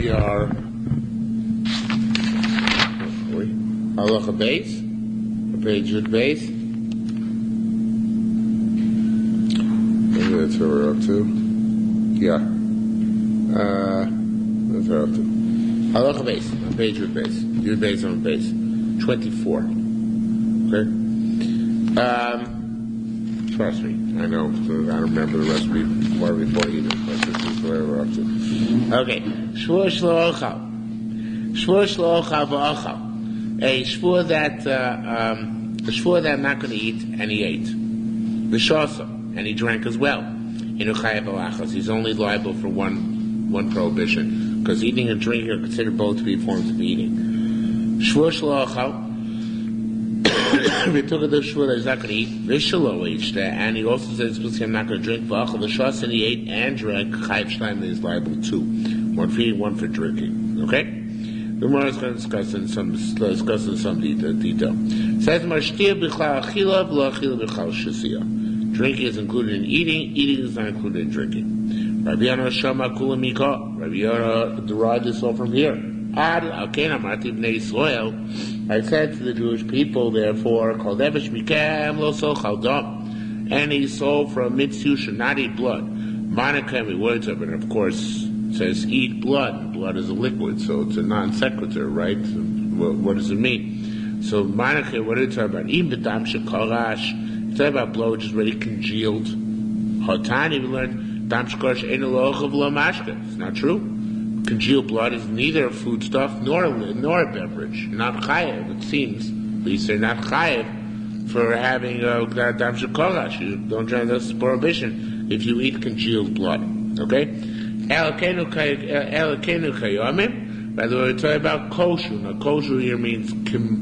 we are halacha base, page Yud base. Maybe that's where we're up to. Yeah. That's where we're up to. Halacha base, on page Yud base. Yud base on base. 24. Okay? Trust me, I know. So I don't remember the recipe more before either, but this is where we're up to. Okay. Shvuah shlo ochal. Shvuah shlo ochal v'ochal. A shvuah that I'm not going to eat, and he ate. V'shasa, and he drank as well. He's only liable for one prohibition, because eating and drinking are considered both to be forms of eating. Shvuah shlo ochal. We took a shvuah that he's not going to eat. V'shalo each, and he also says I'm not going to drink. V'achal v'shasa, and he ate and drank. Chayiv shleim is liable too. One for eating, one for drinking. Okay. The Gemara is going to discuss in some detail. It says Mashtir b'chal achila v'lo achila b'chal shasiyah. Drinking is included in eating. Eating is not included in drinking. Rabbi Yana Shama Kula Mika. Rabbi Yana derived this all from here. I said to the Jewish people, therefore, Kol Devish Mikem Lo Sochal Dam. Any soul from mitzvah should not eat blood. Manakemi words of it, of course, says eat blood. Blood is a liquid, so it's a non sequitur, right? So what does it mean? So Manakemi, what are you talking about? Even Dam Shekarash. It's talking about blood which is already congealed. Hotani, we learned Dam Shekarash Ein Lo Ochav Lo Mashke. It's not true. Congealed blood is neither a foodstuff nor a beverage. Not chayev, it seems. But you say not chayev for having dam shekorash. You don't drink this prohibition if you eat congealed blood. Okay? Elokenu kayomim. By the way, we're talking about kosher. Now, kosher here means kmoshu,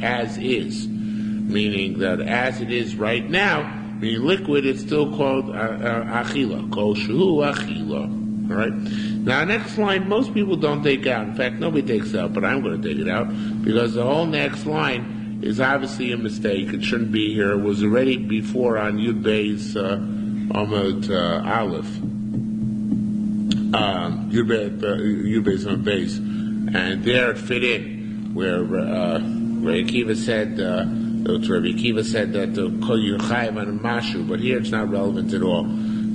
as is. Meaning that as it is right now, meaning liquid, it's still called achila. Koshu achila. All right. Now, next line, most people don't take out. In fact, nobody takes it out, but I'm going to take it out because the whole next line is obviously a mistake. It shouldn't be here. It was already before on Yud Bey's Amud Aleph. Yud Bey's Amud Bey's, and there it fit in where Akiva said. Rabbi Akiva said that Kol Yerushalmi on a mashu, but here it's not relevant at all.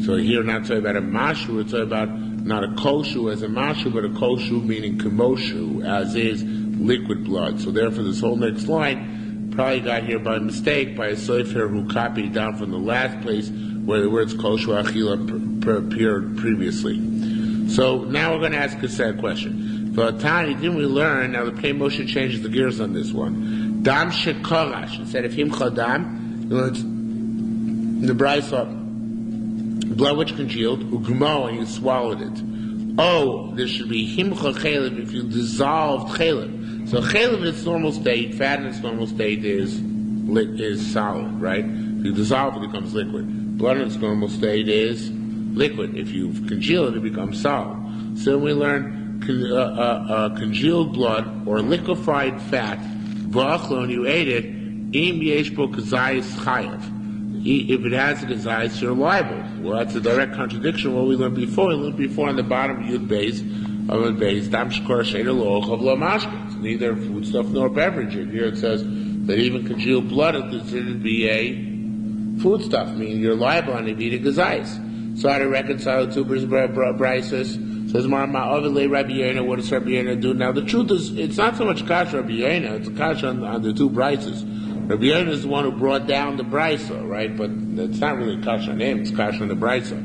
So here, we're not talking about a mashu, we're talking about not a koshu as a mashu, but a koshu meaning kamoshu, as is liquid blood. So therefore, this whole next line probably got here by mistake by a sofer who copied down from the last place where the words koshu achila appeared previously. So now we're going to ask a sad question. For Tani, didn't we learn, now the Pei Moshe changes the gears on this one. Dam shekorash, instead of him chadam, the Brisa, blood which congealed, ugmo, and you swallowed it. Oh, there should be himcha chalev if you dissolved chalev. So chalev in its normal state, fat in its normal state is solid, right? If you dissolve it, it becomes liquid. Blood in its normal state is liquid. If you congeal it, it becomes solid. So we learn congealed blood or liquefied fat, when you ate it, im yesh bo kazayis chayav. If it has a kazayis, you're liable. Well, that's a direct contradiction of what we learned before. We learned before on the bottom of Yud Beis, dam shekor she'ena lo ochav lo mashke. It's neither foodstuff nor beverage. And here it says that even congealed blood is considered to be a foodstuff, meaning you're liable on if you eat a kazayis. So how to reconcile the two brises? Says Marma Ovilei Rabbi Yena, what does Rabbi Yena do? Now the truth is, it's not so much Kash Rabbi Yena, it's a Kash on the two brises. Rabbi Yena is the one who brought down the brisa, right? But it's not really Kash on him, it's Kash on the brisa.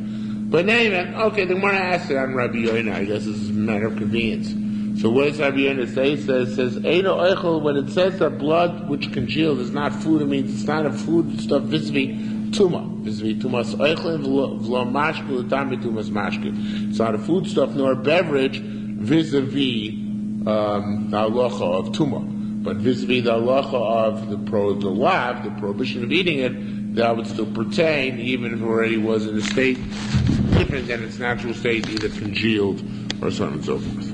But anyway, okay, then when I asked it on Rabbi Yena, I guess this is a matter of convenience. So what does Rabbi Yena say? It says Eino Eichel, when it says that blood which congealed is not food, it means it's not a food stuff vis-a-vis Tuma. Vis-a-vis Tumas Eichlin v'lo mashke l'tami Tumas mashke. It's not a food stuff nor a beverage vis-a-vis the halacha of Tuma. But vis-a-vis the halacha of the prohibition of eating it, that would still pertain even if it already was in a state different than its natural state, either congealed or so on and so forth.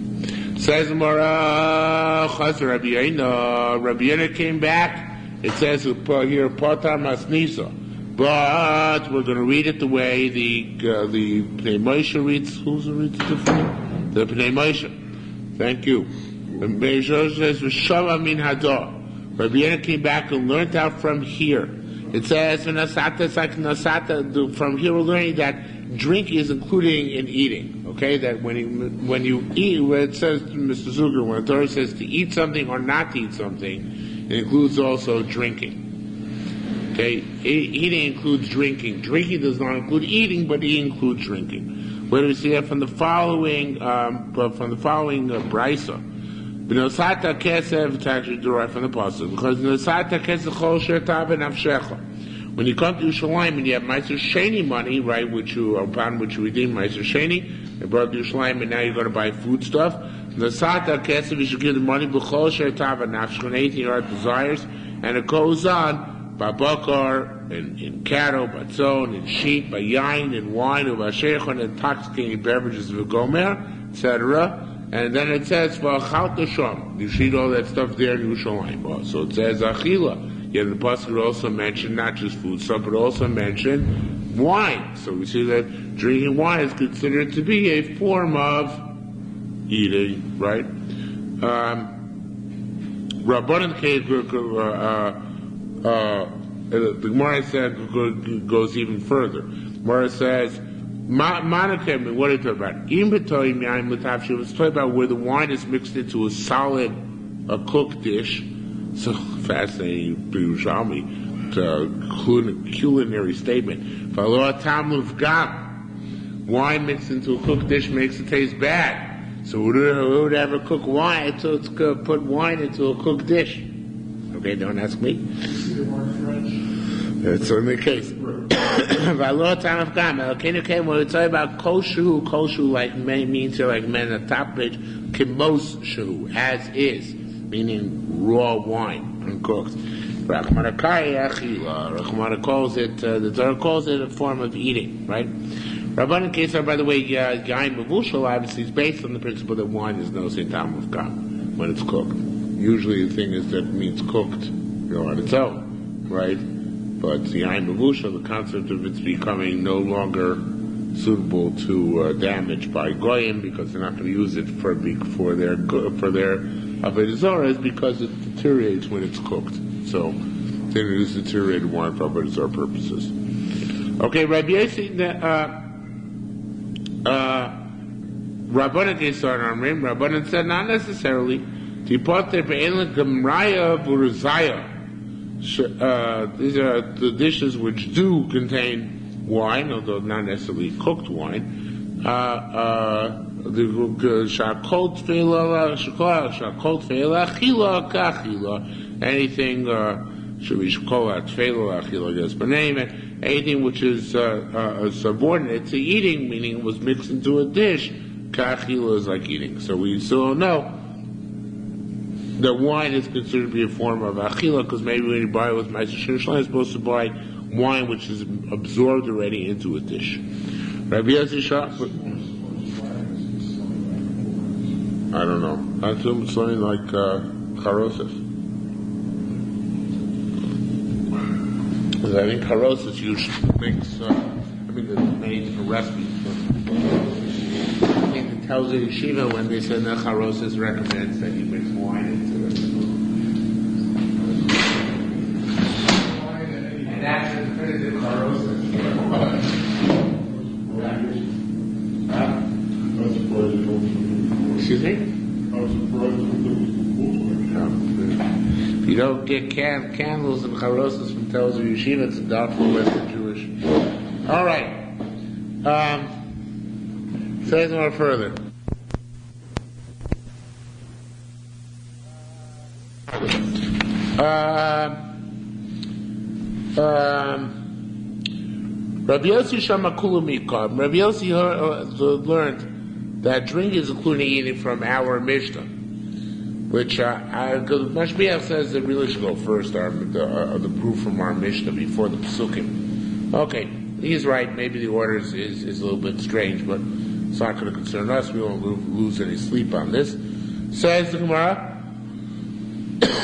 Says Mara Chaz Rabbi Yena came back. It says here Patar Masnisa. But we're going to read it the way the Moshe reads. Who's reads it differently? The Pnei Moshe. Thank you. And Beishos says, V'shava min hador. Rabbi Yehuda came back and learned out from here. It says, it's like nasata. From here we're learning that drinking is including in eating. Okay, that when you eat, when it says, Mr. Zuger, when the Torah says to eat something or not to eat something, it includes also drinking. Okay, eating includes drinking. Drinking does not include eating, but it includes drinking. Where do we see that? From the following, brisa. B'nosata kesev, it's actually derived from the pasuk, because b'nosata kesev chol shertav v'nafshecha. When you come to Yerushalmi and you have Meiser Sheni money, right, upon which you redeem Meiser Sheni, you brought to Yerushalmi and now you're going to buy food stuff. B'nosata kesev, you should give the money b'chol shertav v'nafshecha, and anything your heart desires, and it goes on. By bakar, in cattle, by tzon, in sheep, by yain, in wine, by sheikhon, intoxicating beverages of a gomer, etc. And then it says, v'achal tasham. You see all that stuff there in Yerushalayim. So it says, achila. Yet the pasuk also mentioned not just food stuff, but also mentioned wine. So we see that drinking wine is considered to be a form of eating, right? Rabbanan the Gemara said goes even further. The Gemara says, "Manakem." What are you talking about? It's talking about where the wine is mixed into a solid, cooked dish. So fascinating, Yerushalmi, culinary statement. Wine mixed into a cooked dish makes it taste bad. So who would ever cook wine? So it's put wine into a cooked dish. Okay, don't ask me. That's only the case. When we talk about koshu like means here like men at the top page, kimos shu, as is, meaning raw wine, uncooked. Rachmana calls it, the Torah calls it a form of eating, right? Rabbanan Kesar, by the way, Yain Bavushal obviously is based on the principle that wine is no Seitam of God when it's cooked. Usually the thing is that it means cooked, on its own, right? But the Yain Bavusha, the concept of it's becoming no longer suitable to damage by goyim because they're not going to use it for their avodah zarah is because it deteriorates when it's cooked. So they use deteriorated wine for avodah zarah purposes. Okay, Rabbi Yossi, Rabbanan said not necessarily. These are the dishes which do contain wine, although not necessarily cooked wine. Anything anything which is subordinate to eating, meaning it was mixed into a dish, kachila is like eating. So we still know that wine is considered to be a form of achila, because maybe when you buy it with Meiser Sheni, you're supposed to buy wine which is absorbed already into a dish. Rabbi Yossi I don't know. I assume it's something like charosas. Because I think charosas usually makes, there's many different recipes. I think it tells the yeshiva when they say that charosas recommends that you mix wine into it. And that's the definitive charosas. Excuse me? If you don't get candles and charosas from Tel Aviv Yeshiva, it's a doubtful Western Jewish. All right. Say more further. Rabbi Yossi Shamakulu Mikar. Rabbi Yossi learned that drink is including eating from our Mishnah, which Mashbiach says that really should go first, the proof from our Mishnah before the Pesukim. Okay, he's right. Maybe the order is a little bit strange, but it's not going to concern us. We won't lose any sleep on this. Says the Gemara.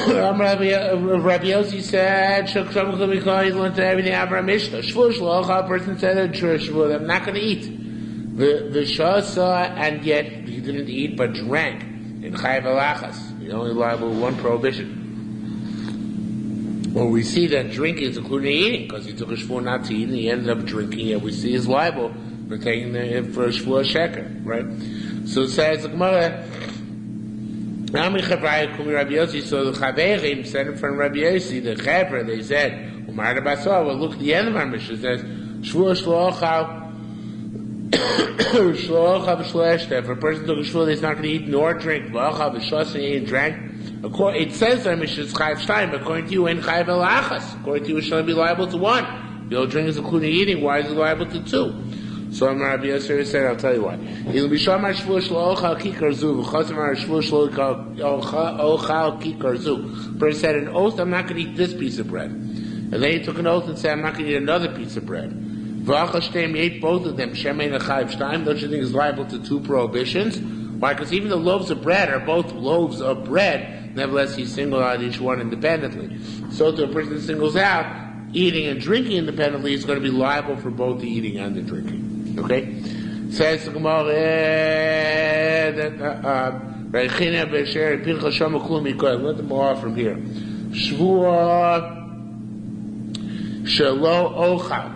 Rabbi Yossi said, he learned everything out of our Mishnah. A person said, I'm not going to eat. V'shasa, and yet he didn't eat but drank in Chayav Alachas. He only liable with one prohibition. Well, we see that drinking is including eating, because he took a shvuah not to eat, and he ended up drinking, and we see he's liable for taking for a shvuah sheker, right? So it says the Gemara, Nami Chavrai Kumi Rabbi Yossi, so the Chaverim said in front of Rabbi Yossi, the Chavra, they said, Umar Basar, well, look at the end of our Mishnah, it says, Shvuah Shloachal, Shloachal Shloeshta, if a person took a shvuah, he's not going to eat nor drink, V'achal V'shas, and he ate and drank. It says that Mishnah is Chayav Shtayim, but according to you, in Chayav Elachas. According to you, it shall be liable to one. The old drink is including eating, why is it liable to two? So Rabbi Yosef said, I'll tell you why. He'll be Shamar Shvuah Shlo Ochal Kikar Zu, V'chosamar Shvuah Shlo Ochal Kikar Zu. Person said an oath, I'm not going to eat this piece of bread. And then he took an oath and said, I'm not going to eat another piece of bread. V'achal Shteim, he ate both of them. Shemein Chayav Shtayim, don't you think is liable to two prohibitions? Why? Because even the loaves of bread are both loaves of bread. Nevertheless, he singled out each one independently. So to a person that singles out eating and drinking independently, he's going to be liable for both the eating and the drinking. Okay? Says the Gemara, let them all from here. Shvuah Shelo Ochal.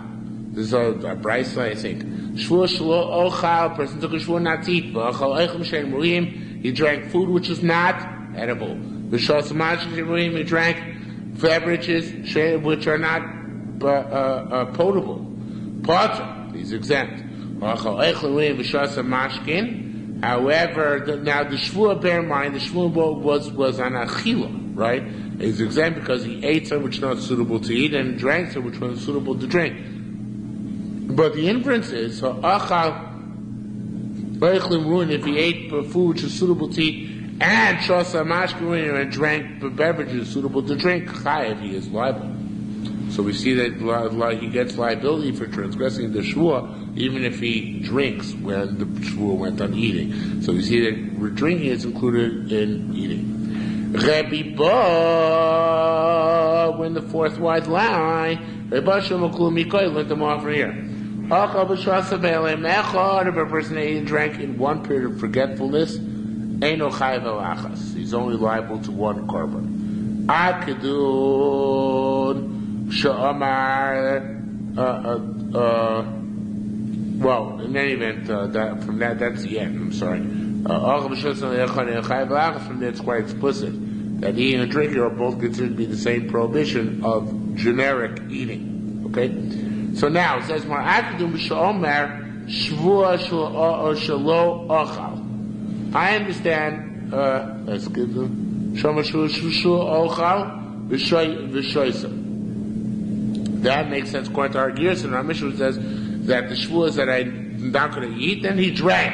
This is a Bryce, I think. Shvuah Shelo Ochal, person took a shvuah not to eat. He drank food which is not edible. He drank beverages which are not potable. Potter, he's exempt. However, now the shvuah, bear in mind, the shvuah was on achila, right? He's exempt because he ate something which is not suitable to eat and drank something which was suitable to drink. But the inference is, if he ate food which is suitable to eat, and shasa mashkin and drank beverages suitable to drink, chayav, he is liable. So we see that he gets liability for transgressing the shvuah, even if he drinks when the shvuah went on eating. So we see that drinking is included in eating. Rebbe Ba, when the fourth wide line, Rebbe Shemoklu let them offer here. If a person ate and drank in one period of forgetfulness, he's only liable to one korban. Well, in any event, that's the end. I'm sorry. From there, it's quite explicit that eating and drinking are both considered to be the same prohibition of generic eating. Okay? So now it says, I understand, that makes sense according to our gears, and our Mishnah says that the shvuah that I'm not going to eat, then he drank.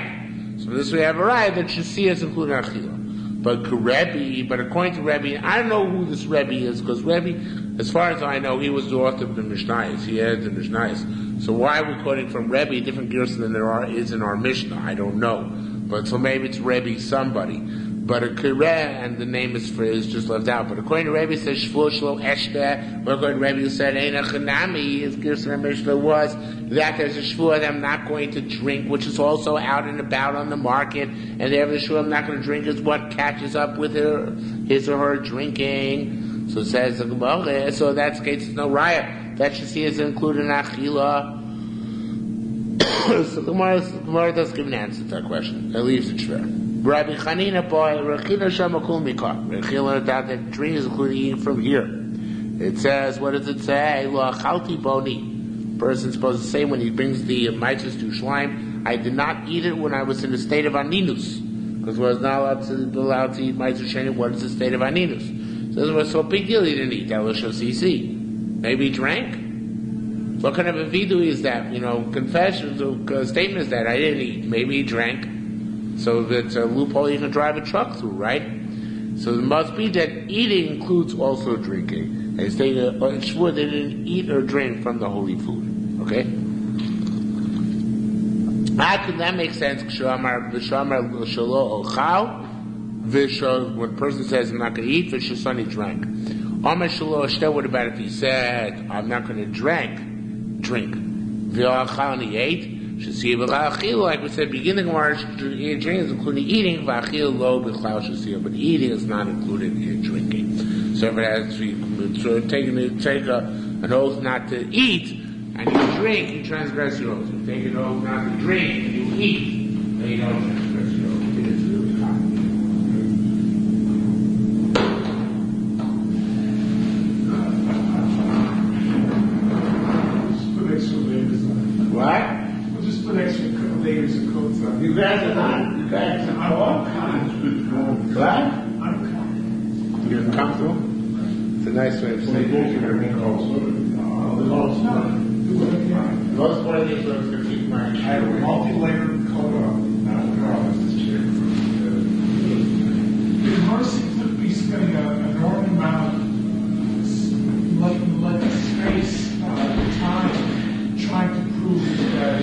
So this we have a right that Shasi is including Achila. But according to Rebbe, I don't know who this Rebbe is, because Rebbe, as far as I know, he was the author of the Mishnayos. He had the Mishnayos. So why are we quoting from Rebbe different gears than there is in our Mishnah? I don't know. But so maybe it's Rebbe somebody. But a Kireh, and the name is just left out. But according to Rebbe, it says Shvuah Shlo Eshter. But according to Rebbe, who said Eina Chanami, his gears in our Mishnah was that there's a Shvuah that I'm not going to drink, which is also out and about on the market. And the other Shvuah I'm not going to drink is what catches up with his or her drinking. So it says, so that's the case, there's no riot. That Shasi is included in Achila. So Gemara does give an answer to that question. It leaves it fair. Rabbi Chanina boy, Rechila Shamakul Mikah. Rechila that drink is including eating from here. It says, what does it say? Lo achalti boni. Person's supposed to say when he brings the mitzvahs to Yerushalayim, I did not eat it when I was in the state of aninus, because I was not allowed to eat mitzvah sheni. What is the state of aninus? So it was so big deal he didn't eat. That was CC. Maybe he drank. What kind of a vidu is that? Confession, statement is that I didn't eat. Maybe he drank. So that's a loophole you can drive a truck through, right? So it must be that eating includes also drinking. And they sure they didn't eat or drink from the holy food. Okay? How can that make sense? When a person says, I'm not going to eat, Vishasani drank. What about if he said, I'm not going to drink? V'achal, and he ate. Shasiyah v'cha'achil, like we said, beginning of our drinking is including eating, v'achil lo b'chlau shasiyah, but eating is not included in drinking. So if it has to take an oath not to eat, and you drink, you transgress your oath. If you take an oath not to drink, and you eat, then you don't transgress your oath. It is really common. What? We'll just put extra layers of coats on. You guys are not. You guys are all kind. What? I'm kind. You're comfortable? It's a nice way of saying it. Most part of these ones are keep my I have a multi-layered coat on. Not a problem. It seems to be spending an enormous amount of space, time, trying to prove that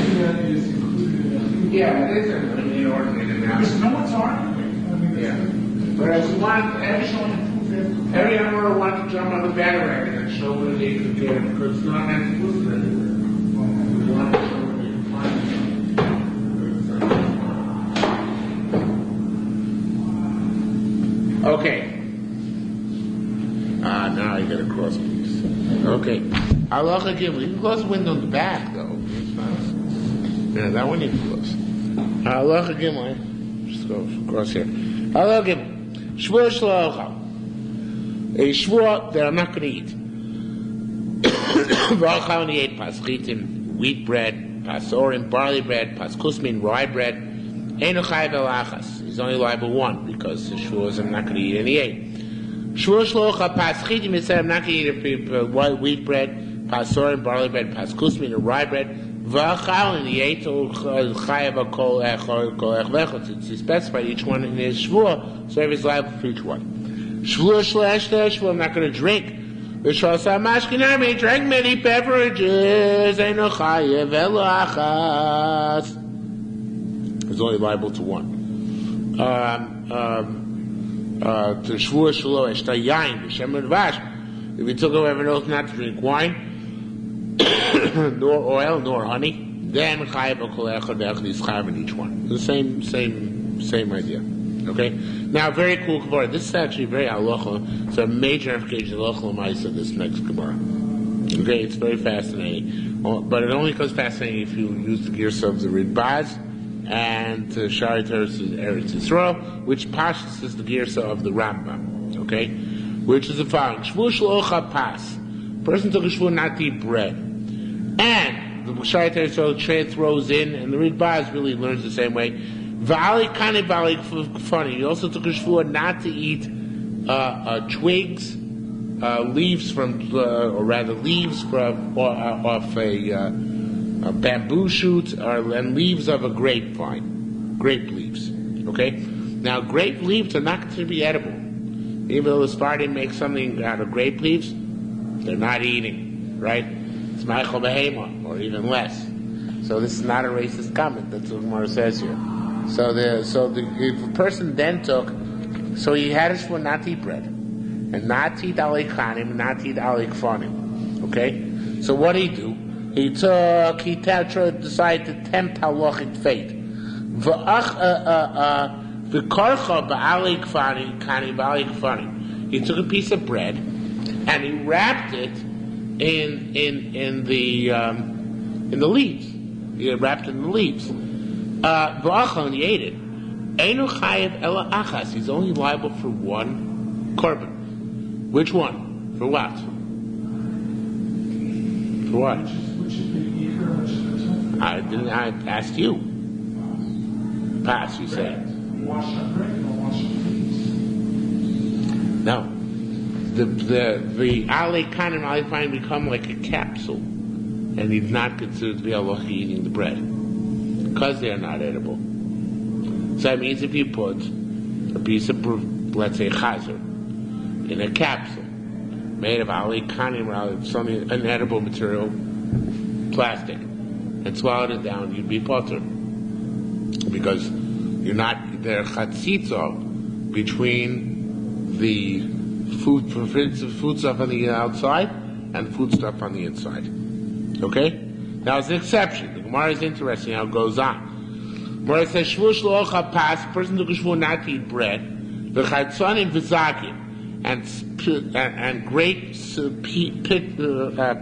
Judah is included in it. Yeah, it is an inordinate amount. Because no one's arguing. I mean, Yeah. But as we want, every emperor wanted to jump on the bandwagon and show where they could get it, because it's not exclusive anywhere. We want to show where they can find it. Okay. Now I get a cross piece. Okay. Halacha Gimel. You can close the window in the back, though. Yeah, that one you can close. Halacha Gimel. Just go across here. Halacha Gimel. Shvuah shlocha. A shvuah that I'm not going to eat. V'achal and he ate paschitim, wheat bread, pasorim, barley bread, paskusmin, rye bread. Einu chayav el achas. He's only liable one because the shvuah is I'm not going to eat and he ate. Shvuah shlocha paschitim. He said I'm not going to eat wheat bread, pasorim, barley bread, paskusmin, and rye bread. V'achal and he ate chayav kol ech. It's specified each one in his shvuah, so he's liable for each one. Shvuah shvuah, I'm not going to drink. V'shasa mashkinami, drank many beverages. Eino chayev elo achas. He's only liable to one. To shvuah shelo eshta yain b'shem udvash. If he took over an oath not to drink wine, nor oil, nor honey, then chayev kol echad ve'echad is chayev in each one. The same idea. Okay. Now, very cool Gemara. This is actually very halacha. It's a major application of halacha l'maisa. This next Gemara. Okay, it's very fascinating, but it only becomes fascinating if you use the gears of the Ridbaz and Shari Teres Eretz Yisrael, which Pashas is the gears of the Rambam. Okay, which is the following: Shvuah shlocha pas. Person took a shvuah not to eat bread, and the Shari Teres Yisrael throws in, and the Ridbaz really learns the same way. V'ali kane v'ali funny. He also took a shvuah not to eat twigs, leaves from, or rather leaves from off a bamboo shoot, and leaves of a grapevine, grape leaves. Okay. Now, grape leaves are not considered to be edible. Even though the Spartan makes something out of grape leaves, they're not eating. Right? It's ma'achal behema, or even less. So this is not a racist comment. That's what Gemara says here. So if a person then took, so he had a shvuah not to eat bread, and not to eat alei chanim, not to eat alei kfanim. Okay? So what did he do? He decided to tempt halachic fate. He took a piece of bread, and he wrapped it in the leaves. He wrapped it in the leaves. And he ate it. Einu chayev ela achas. He's only liable for one korban. Which one? For what? For what? I asked you. Pass, you say. Wash up bread or wash up leaves? No. The alei kanim alei fine become like a capsule, and he's not considered to be halachi eating the bread, because they are not edible. So that means if you put a piece of, let's say, chazer, in a capsule made of alei kanim or something, an edible material, plastic, and swallowed it down, you'd be potter. Because you're not, there chatzitza between the food stuff on the outside and food stuff on the inside. Okay? Now, it's an exception. The Gemara is interesting how it goes on. Where it says, Shavuos Shlocha Pas, person took a Shavuot not to eat bread, v'chadzonim v'zakim, and grapes,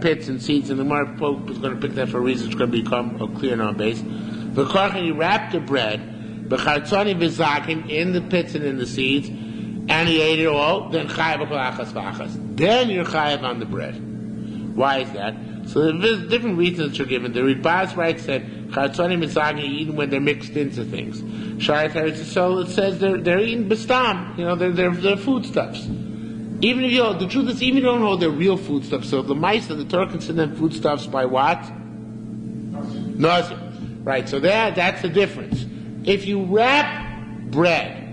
pits and seeds, and the Gemara Pope is going to pick that for a reason. It's going to become clear in our base. V'karchen, he wrapped the bread, v'chadzonim v'zakim, in the pits and in the seeds, and he ate it all. Then chayav achas v'achas. Then you're chayav on the bread. Why is that? So there's different reasons that are given. The Ribaz writes that chatzonim and zagim eaten when they're mixed into things. Shari Teretz, so it says they're eating bestam. They're foodstuffs. Even if the truth is, even if you don't know they're real foodstuffs. So the mice of the Torah consider them foodstuffs by what? Nazir. Right. So that's the difference. If you wrap bread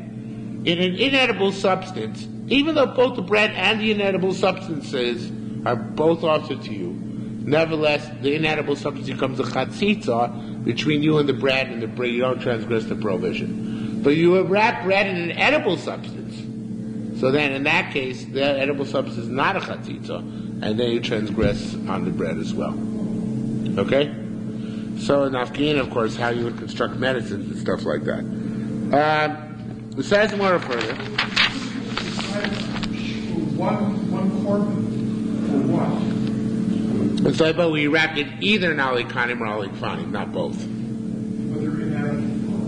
in an inedible substance, even though both the bread and the inedible substances are both offered to you, nevertheless, the inedible substance becomes a chatzitza between you and the bread, and the bread, you don't transgress the prohibition. But you wrap bread in an edible substance. So then, in that case, the edible substance is not a chatzitza, and then you transgress on the bread as well. Okay? So in Afghan, of course, how you would construct medicines and stuff like that. Besides more further. One korban for what? It's like, but we wrapped it either in alikanim or alikfanim, not both.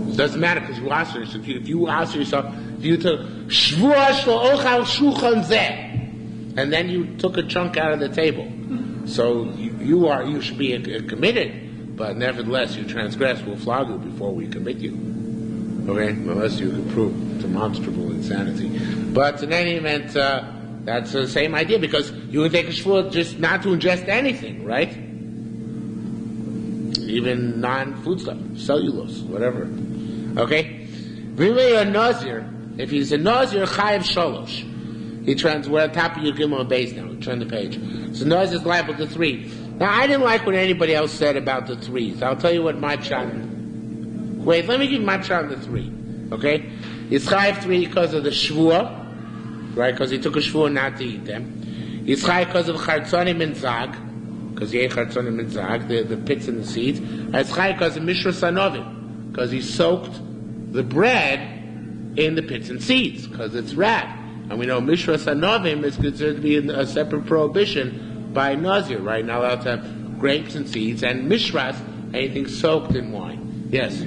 It doesn't matter because you ask yourself. If you ask yourself, if you took Shavuos Shlocha Shulchan Zeh, and then you took a chunk out of the table, so you should be committed, but nevertheless you transgress. We'll flog you before we commit you. Okay, unless you can prove demonstrable insanity. But in any event. That's the same idea, because you would take a shvuah just not to ingest anything, right? Even non-food stuff, cellulose, whatever. Okay? Really a nazir, if he's a nazir, chayav shalosh. We're at the top of your Gimel base now. Turn the page. So nazir is liable to 3. Now I didn't like what anybody else said about the 3s. I'll tell you what my pshat. Wait, let me give my pshat on the 3. Okay? It's chayav 3 because of the shvuah. Right, because he took a shvuah not to eat them. He's chai because of chartzonim and zag, because he ate chartzonim and zag, the pits and the seeds. And it's chai because of mishra sanovim, because he soaked the bread in the pits and seeds, because it's wrapped. And we know mishra sanovim is considered to be a separate prohibition by Nazir, right? Not allowed to have grapes and seeds, and mishras, anything soaked in wine. Yes?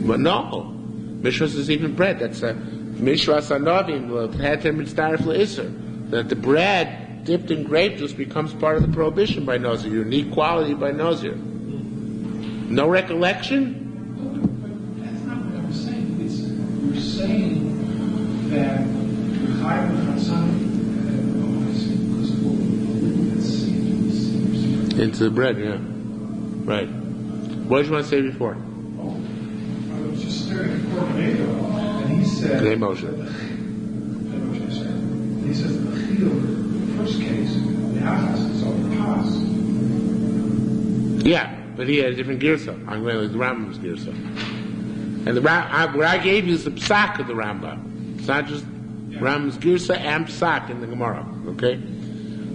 But no. Mishras is even bread. That's Mishras Anavim, Heter Mitzdarif Le'Isser. That the bread dipped in grape juice becomes part of the prohibition by Nazir, unique quality by Nazir. No recollection? That's not what I'm saying. You're saying that the Chayav Chatzan into the bread, yeah. Right. What did you want to say before? And he said, Great motion. He says the first case, the Achas is over Pas. Yeah, but he had a different girsa. I'm going with the Rambam's girsa. And what I gave you is the psak of the Rambam. It's not just Rambam's girsa and psak in the Gemara. Okay?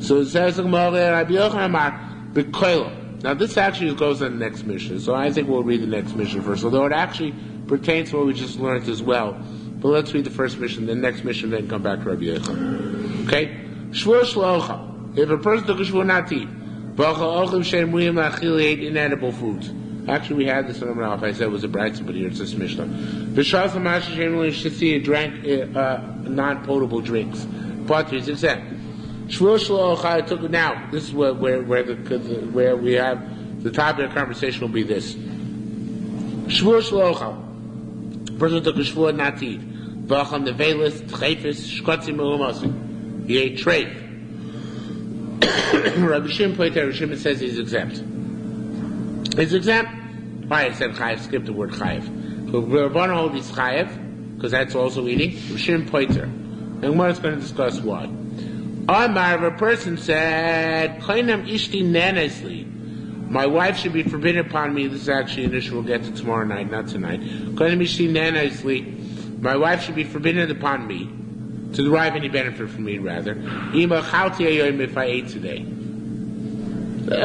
So it says the Gemara, Rabbi Yochanan Amar, B'koilo. Now this actually goes on the next mission, so I think we'll read the next mission first, although it actually pertains to what we just learned as well. But let's read the first mission, the next mission, then come back to Rabbi Yochanan. Okay? Shavuos Shlocha. If a person took a Shavuot not to eat, he ate inedible foods. Actually, we had this in Ralph. I said it was a bright, but here it's this Mishnah. He drank non-potable drinks. Potteries, it's that. Shavuos Shlocha took it now. This is where we have the topic of conversation will be this. Shavuos Shlocha. Person took a Shavuot not to eat. V'acham nevelis, tchefis, shkotzim u'umosim. He ate treif. Rabbi Shimon Poiter, Rabbi Shimon says he's exempt. He's exempt. Why I said chayev, skip the word chayev. So Rabbanan hold he's chayev, because that's also eating. Rabbi Shimon Poiter. And Gemara is going to discuss why. Amar, if a person said, Koinam ishti nenesli, my wife should be forbidden upon me. This is actually an issue we'll get to tomorrow night, not tonight. Koinam ishti nenesli, my wife should be forbidden upon me to derive any benefit from me, rather. Ima chalti ayoyim, if I ate today.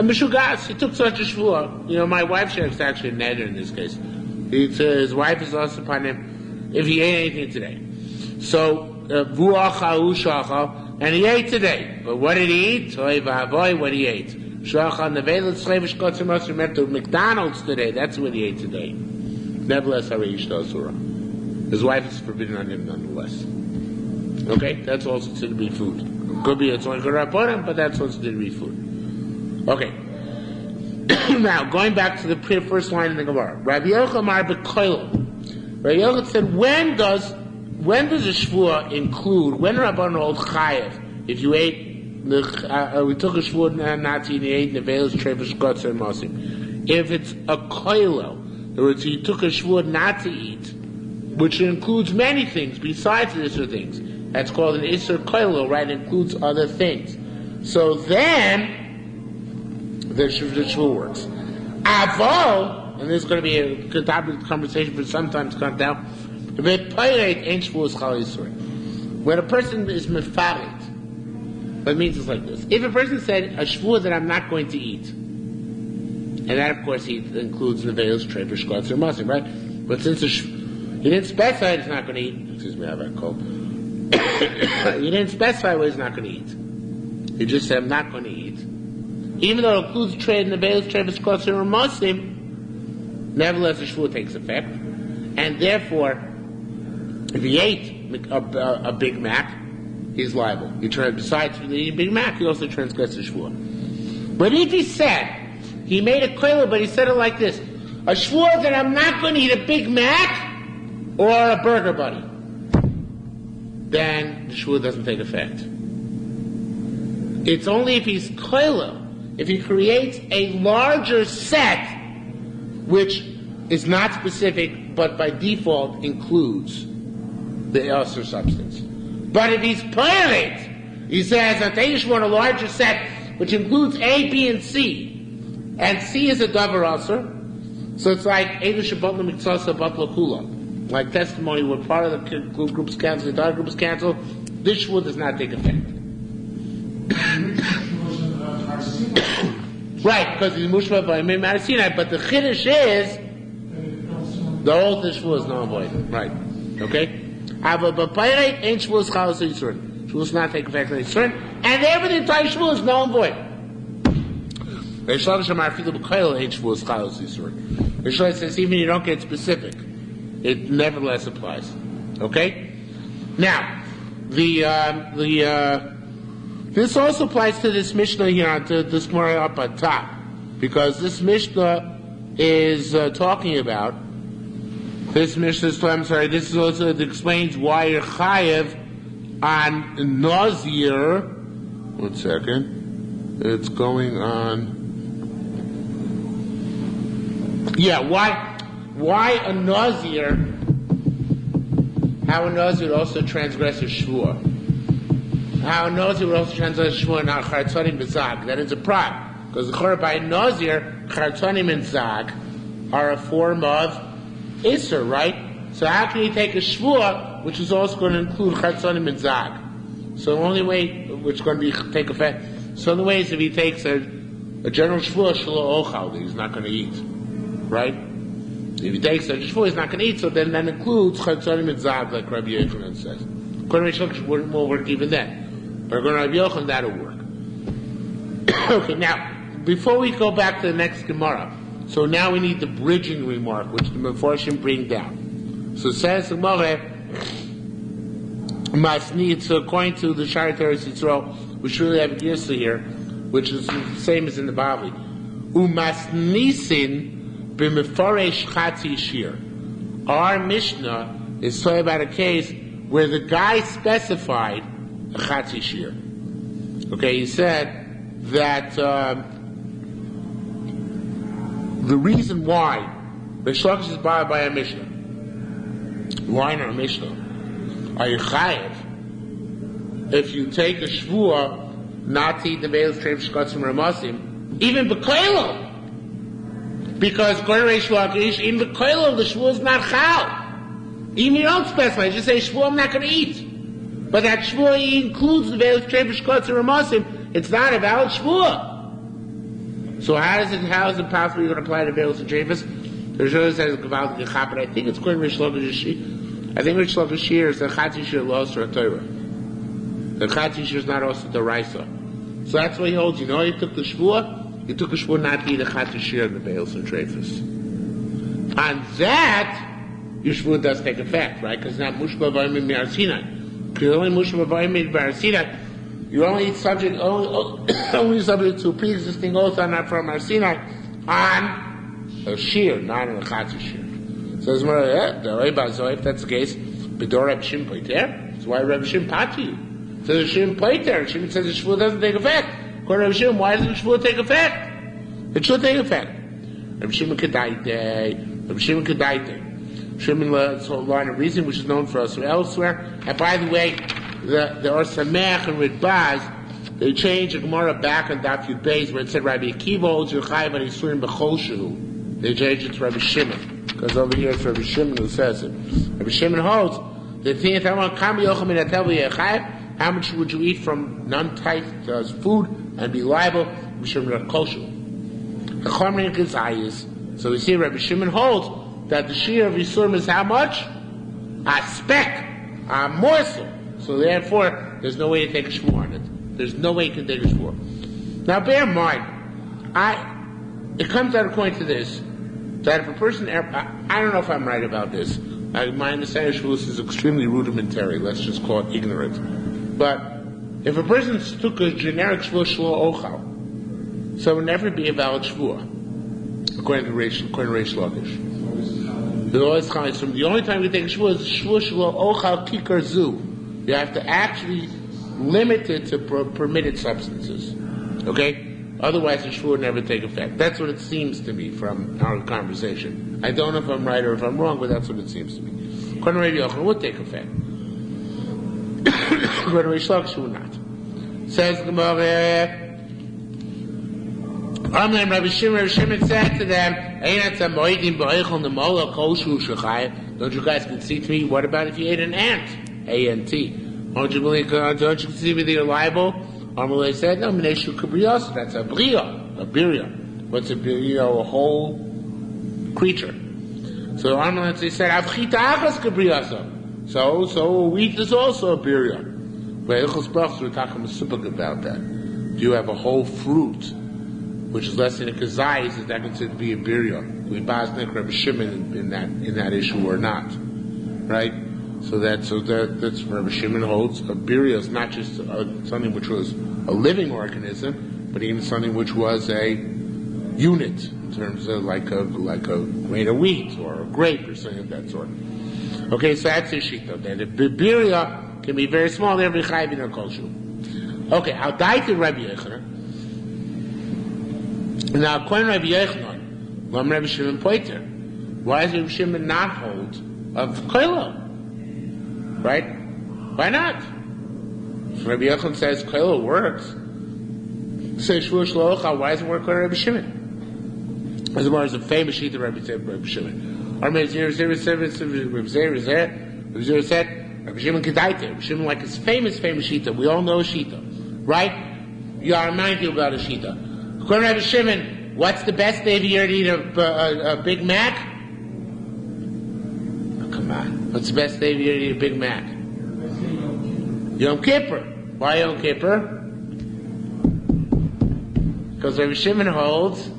Meshugas, he took such a shvuah. My wife is actually a neder in this case. His wife is also upon him if he ate anything today. So, vu'achahu shachal, and he ate today. But what did he eat? Toy v'avoy, what he ate. Shachal nevelet slavish kotzer maser meant to McDonald's today. That's what he ate today. Nevertheless, harish asura. His wife is forbidden on him nonetheless. Okay, that's also considered to be food. Could be it's only good rabbanim, but that's also considered to be food. Okay. Now, going back to the first line in the Gemara. Rabbi Yochanan Amar b'koil. Rabbi Yochanan said, when does a shvuah include, when Rabbanan hold chayev, if you ate, we took a shvuah not to eat, and you ate nevelos, trevish, gotzer, and mosim. If it's a koilo, in other words, you took a shvuah not to eat, which includes many things besides the Isser things. That's called an Isser koilo, right? It includes other things. So then, the shvuah works. Avo, and this is going to be a good topic of conversation for some time to come down. When a person is mefarit, what it means is like this. If a person said a shvuah that I'm not going to eat, and that of course includes nevelos, trevish, gotzer, masim, right? But since he didn't specify he's not going to eat, excuse me, I have a cold. He didn't specify what he's not going to eat. He just said I'm not going to eat. Even though it includes trade in the veils, trevis, kosher, or muslim, nevertheless the shvuah takes effect. And therefore, if he ate a Big Mac, he's liable. Besides eating Big Mac, he also transgressed the shvuah. But if he said, he made a koila, but he said it like this, a shvuah that I'm not going to eat a Big Mac or a Burger Buddy, then the shvuah doesn't take effect. It's only if he's koila, if he creates a larger set, which is not specific, but by default includes the Elser substance. But if he's pilot, he says, I'll take you a larger set, which includes A, B, and C. And C is a davar Elser. So it's like Eidu Shabbatla Miktsasa Batla Kula. Like testimony where part of the group is canceled, the other group is canceled, this shvuah does not take effect. Right, because he's mushma by Mar Sinai, but the chiddush is the whole shvuah is null and void. Right. Okay? But b'payret ain't shvuah chalas yisurin. Shvuah does not take effect on yisurin, and everything entire shvuah is null and void. Yerushalmi Shavuos ain't shvuah chalas yisurin. Yerushalmi says even you don't get specific, it nevertheless applies. Okay? Now, this also applies to this Mishnah here, to this Gemara up on top, because this Mishnah is talking about. This Mishnah this is also it explains why you're chayev on nazir. 1 second, it's going on. Yeah, why a nazir? How a nazir also transgresses shvuah. How a nazir would also translate shvuah and chartzanim b'zag. That is a problem, because the by a nazir, chartzanim and zag are a form of isser, right? So how can he take a shvuah, which is also going to include chartzanim and zag? So the only way, which is going to take effect. So the way is if he takes a general shvuah, shelo ochal, he's not going to eat, right? If he takes a shvuah, he's not going to eat. So then that includes chartzanim and zag, like Rabbi Yochanan says. According to Rabbi Yochanan, it won't work even then. But according to Rabbi Yochanan, that'll work. Okay, now, before we go back to the next Gemara, so now we need the bridging remark, which the Mefarshim bring down. So says the Gemara, so according to the Shari Teres Yisrael, we should really have a Gisa here, which is the same as in the Bavli. Umasnisin b'mefaresh chatzi shiur. Our Mishnah is talking about a case where the guy specified a chatzi shiur. Okay, he said that the reason why the Shlakish is bothered by a Mishnah. Why not a Mishnah? Are you chayev if you take a shvuah not to eat the veils, treif, shkatzim, ramasim, even b'koilo? Because Gorei Shlakish, even b'koilo, the shvuah is not chal. Even you don't specify, just say shvuah I'm not going to eat. But that shvuah includes the veils, treif, shkatzim, ramasim. It's not a valid shvuah. So how is it possible you're going to apply to Beils and Treifus? The Rishonim says Gavald Gechap, but I think it's according to Rish Lakish. I think Rish Lakish is the Chatzi Shir lost or a Torah. The Chatzi Shir is not also the Raisa. So that's why he holds. You know, he took the Shvuah. He took a Shvuah not to eat the Chatzi Shir in the Beils and Treifus. On that, your Shvuah does take effect, right? Because now Mushba Vayim Me'ar Sinai. Because only Mushba Vayim Me'ar Sinai. You're only subject to pre-existing oath on not from Ar Sinai on a shiur, not on a Chatzi Shir. So if that's the case, B'dor Reb Shim Poiter. That's why Reb Shim Pati you. Says Shim Poiter. Shim says the Shvuah doesn't take effect. According to Reb Shim, why doesn't the Shvuah take effect? It should take effect. Reb Shimon Kedaite. Shimon so line of reason which is known for us elsewhere. And by the way, the Or Samech and Ridbaz, they changed the Gemara back on Daf Yud Beis where it said Rabbi Akiva holds Yerushalmi and Yisurim b'chol shehu. They changed it to Rabbi Shimon because over here it's Rabbi Shimon who says it. Rabbi Shimon holds the thing how much would you eat from non-typed food and be liable? Rabbi Shimon b'chol shehu. So we see Rabbi Shimon holds that the shiur of Yisurim is how much? A speck, a morsel. So therefore, there's no way to take a shvuah on it. There's no way you can take a shvuah. Now bear in mind, it comes out according to this, that if a person, I don't know if I'm right about this. My understanding of shvuah is extremely rudimentary. Let's just call it ignorant. But if a person took a generic shvuah shlo ochal, so it would never be a valid shvuah, according to Reish Lakish. The only time you take a shvuah is shvuah shlo ochal kikar zu. You have to actually limit it to permitted substances. Okay? Otherwise, the shvuah would never take effect. That's what it seems to me from our conversation. I don't know if I'm right or if I'm wrong, but that's what it seems to me. According to Rabbi Yochanan, would take effect. According to Reish Lakish, would not. Says the Gemara, Rabbi Shimon said to them, don't you guys concede to me? What about if you ate an ant? A-N-T. Don't you conceive me that you're liable? Amalei said, no, Mineshu Kabrios, that's a bria, a birya. What's a birya? A whole creature. So Amalei said, Avchita achas Kabrios. So wheat is also a birya. But Ilchos Brachos, we're talking about that. Do you have a whole fruit, which is less than a kazayis, is that considered to be a birya? We baznik Rabbi Shimon in that issue or not, right? So that's Rabbi Shimon holds. A birya is not just something which was a living organism, but even something which was a unit in terms of like a grain of wheat or a grape or something of that sort. Okay, so that's his shita. Then the birya can be very small. They're chayv in a kosher. Okay, I'll die to Rabbi Yochanan. Now, according to Rabbi Yochanan, Rabbi Shimon Poiter, why does Rabbi Shimon not hold of koilo? Right? Why not? So Rabbi Yochanan says koilo works. Says shvuah shlo ochal. Why does it work according to Rabbi Shimon? As far as the famous sheet of Rabbi Shimon. Rabbi Zera said Rabbi Shimon Kedaite. Rabbi Shimon like his famous shita. We all know shita, right? You are remind you about a shita. According to Rabbi Shimon, what's the best day of the year to eat a Big Mac? Oh, come on. What's the best day of the year to eat a Big Mac? Yom Kippur. Why Yom Kippur? Because Rabbi Shimon holds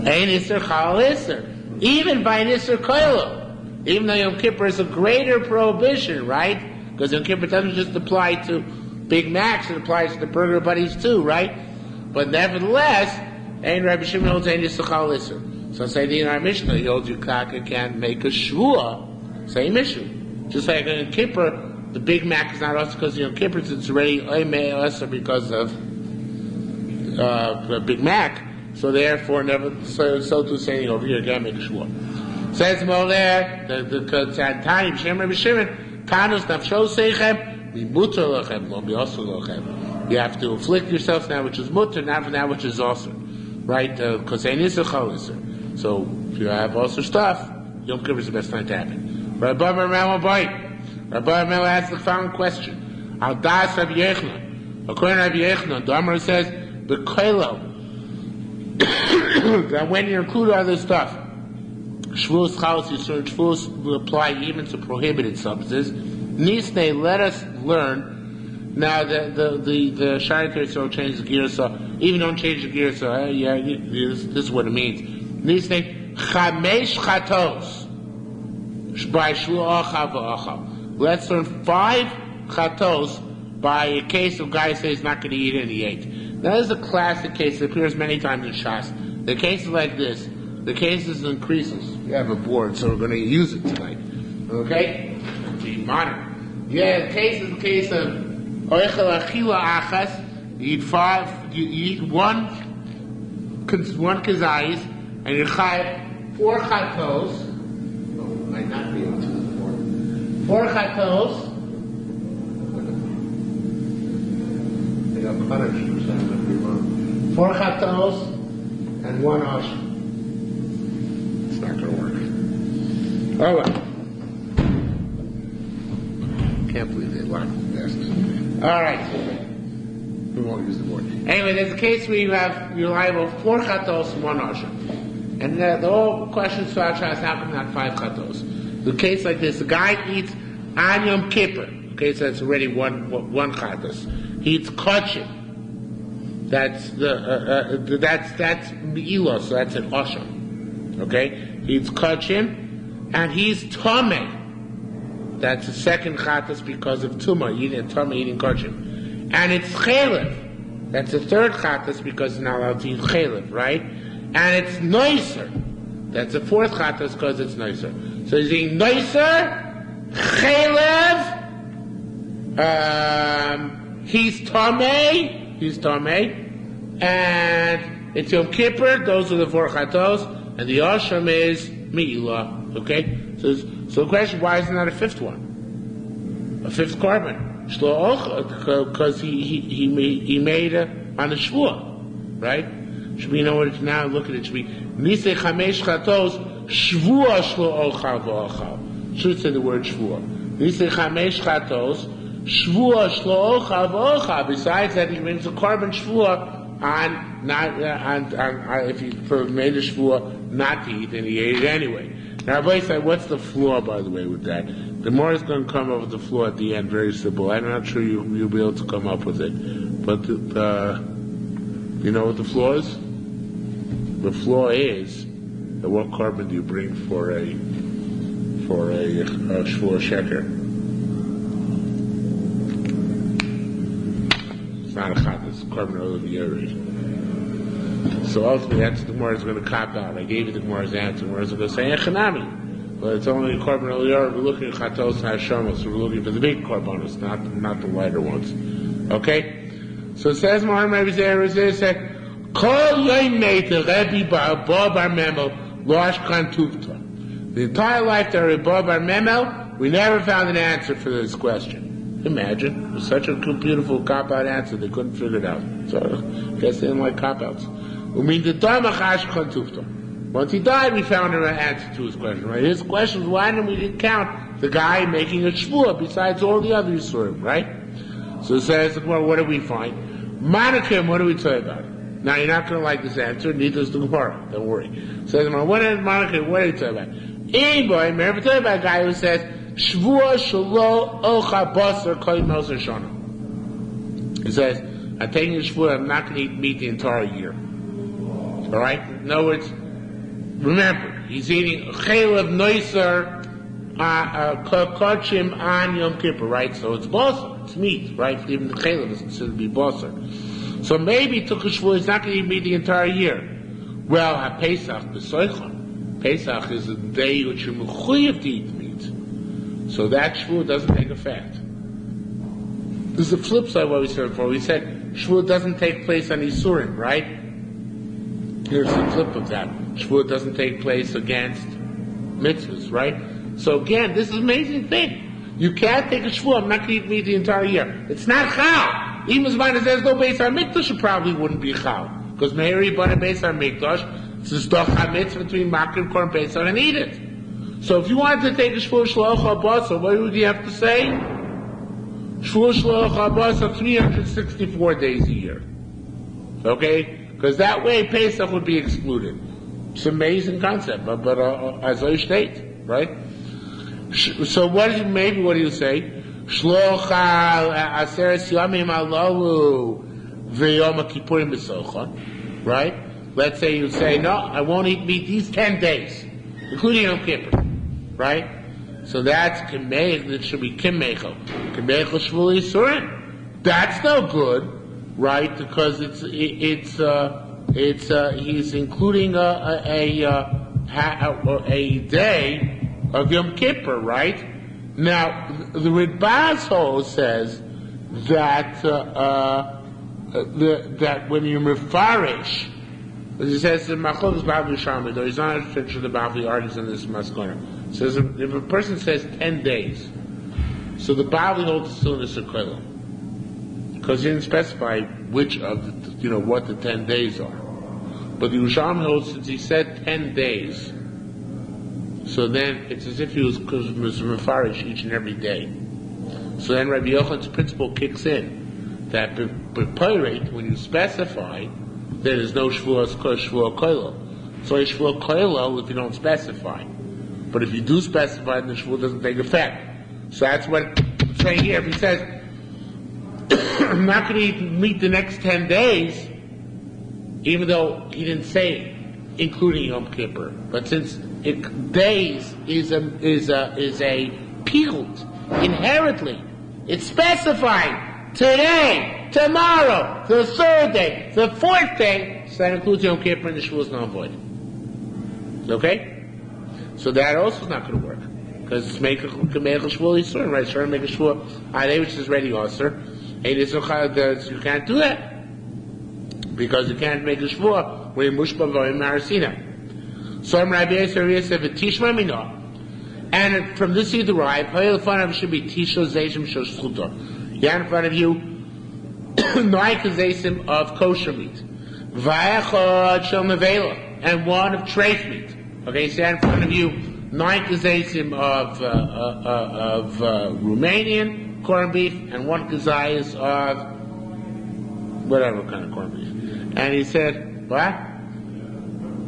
Ein Isser Chal Isser. Even by an Isser Koilo. Even though Yom Kippur is a greater prohibition, right? Because Yom Kippur doesn't just apply to Big Macs, it applies to the burger buddies too, right? But nevertheless, Ein Rabbi Shimon holds Ein Isser Chal Isser. So say in our Mishnah, he holds you can't make a shvuah, same issue. Just like in Yom Kippur, the Big Mac is not us because of Yom Kippur, it's already Oimei us because of the Big Mac. So therefore, so to say over here, can't make a shvuah. Says Moleh, the Tani B'Shem Rabbi Shimon, Kanus Nafsho Seichem, Mimutar Lochem, Lo Biosur Lochem. You have to afflict yourself now, which is mutar, not for that which is also, right? Because Ein Isser Chal Isser. So if you have also stuff, Yom Kippur is the best time to have it. Rabbi Mel asked the following question: Al Das Rabbi Yochanan, According to Rabbi Yochanan, the Amar says, the koilo, that when you include other stuff, Shavuos, Chalos, Yisur, Shavuos will apply even to prohibited substances. Nisnei, let us learn. Now the Shari Teretz changes the gear, so even don't change the gear, so this is what it means. Nisnei, Chamesh Chatos, by Shlu Ocha V'Ocha. Let's learn 5 Chatos by a case of guy who says he's not going to eat it and he ate. That is a classic case that appears many times in Shas. The case is like this. The cases increases. We have a board, so we're going to use it tonight. Okay? Be modern. Yeah, the case is the case of Oichel Achila Achas. You eat 5, you eat one kazayis, and you chayav 4 chatos. Oh, might not be able to do 4 chatos. They got punished for saying that we wrong. 4 chatos and 1 osher. It's not going to work. All right. Can't believe they locked the desk. All right. We won't use the board. Anyway, there's a case where you're liable 4 chatos and 1 osher. And the whole question starts is how come not 5 chatos? The case like this, the guy eats on Yom Kippur. Okay, so that's already one chatos. He eats kachim. That's me'ilah, so that's an osher. Okay, he eats kachim, and he's tameh. That's the second chatos because of tumah, eating kachim. And it's chalev. That's the third chatos because he's not allowed to eat chalev, right? And it's noiser. That's the fourth chatos because it's noiser. So he's eating noiser, chalev. He's tameh, and it's Yom Kippur. Those are the 4 chatos, and the asham is me'ilah. Okay, so the question: why isn't that a 5th one, a 5th carbon? Because he made on a shvuah, right? Should we know what it's now? Look at it. Should be nisei chamesh chatos shvuah shlo ocha v'ocha. Should say the word shvuah. Nisei chamesh chatos shvuah shlo ocha v'ocha. Besides that, he makes a carbon shvuah on if he made a shvuah not to eat, and he ate it anyway. Now, Rabbi said, what's the flaw, by the way, with that? The more is going to come up with the flaw at the end, very simple. I'm not sure you'll be able to come up with it. But you know what the flaw is? The flaw is that what carbon do you bring for a shvuah sheker? It's not a chat, it's a carbon of the area. So ultimately, that's the Gemara is going to cop out. I gave you the Gemara's answer. The Gemara is going to say Echanami, but it's only a carbon of the area. We're looking at chatos and hashamos, so we're looking for the big carbonos, not the lighter ones. Okay. So it says Mohammed Rabbi Zera said, "Kol yoymei the Rebbe Bar Memel lo ashkan tuvta." The entire life of Rebbe Bar Memel, we never found an answer for this question. Imagine, it was such a beautiful cop-out answer, they couldn't figure it out. So I guess they didn't like cop-outs. Once he died, we found an answer to his question. Right? His question was, why didn't we count the guy making a shvuah besides all the other Yisurim, right? So it says, well, what do we find? Manakim, what do we tell you about? Now, you're not going to like this answer, neither is the Gemara, don't worry. It says, what is Manakim, what do you tell you about? Anybody, remember, tell you about a guy who says, Shvuah shelo ocha basar kol moser shana. He says, I'm taking a shvuah, I'm not going to eat meat the entire year. All right? In other words, remember, he's eating chalev noiser kachim on Yom Kippur, right? So it's basar, it's meat, right? Even the chalev is considered to be basar. So maybe he took a shvuah, he's not going to eat meat the entire year. Well, Pesach, Pesach is a day which you're mechuyev to eat meat. So that shvuah doesn't take effect. There's the flip side of what we said before. We said shvuah doesn't take place on Yisurim, right? Here's the flip of that. Shvuah doesn't take place against mitzvahs, right? So again, this is an amazing thing. You can't take a shvuah, I'm not going to eat meat the entire year. It's not chal. Even as mine says no Beis HaMikdash, it probably wouldn't be chal. Because Meiri bought a Beis HaMikdash, it's doch ha-mitzvah between Makrim, Korn, Beis and eat it. So if you wanted to take a shvuah shlocha basar, what would you have to say? Shvuah Shloach Haba, so 364 days a year. Okay? Because that way Pesach would be excluded. It's an amazing concept, but as I state, right? So what do you say? Shloach Aseres Yamim Alalu V'Yom Kippurim B'Socha, right? Let's say you say, no, I won't eat meat these 10 days, including Yom Kippur, right? So that's Kimmeich, that should be Kimmeichel. Kimmeichel Shvul Yisurim. That's no good, right? Because he's including a day of Yom Kippur, right? Now, the Ritbaz says that that when you mefarish, as he says in Machlokas Bavli Sharma, though he's not a picture of the Bavli artists in this Maskona, says if a person says 10 days, so the Bavli holds the still in the Sekolah, because he didn't specify which of the, what the 10 days are. But the Yerushalmi holds, since he said 10 days, so then it's as if he was mefarish each and every day. So then Rabbi Yochanan's principle kicks in, that b'pirate, when you specify, there is no shvuah koilo. So a shvuah koilo if you don't specify. But if you do specify, then the shvuah doesn't take effect. So that's what I'm saying here. If he says, I'm not going to eat meat the next 10 days, even though he didn't say including Yom Kippur. But since days is a pilut, inherently, it's specifying today, tomorrow, the third day, the fourth day, so that includes Yom Kippur and the Shavuos null and void. Okay? So that also is not going to work. Because it's make a Shvuah Yisur, right? Sure, make a Shvuah Adei, which is ready also. You can't do that. Because you can't make a Shvuah when you're Mushba V'Oim Marasina. So I'm Rabbi Yisrael said, V'tishma Minah. And from this you derive, Ha'il Fanav should be Tisho Zeishim Shosh Chutor. You have in front of you Noai Kazesim of kosher meat, Vayachod Shel Nevela, and one of treif meat. Okay, so you have in front of you Noai Kazesim of Romanian corned beef, and one kazayas of whatever kind of corned beef. And he said, what?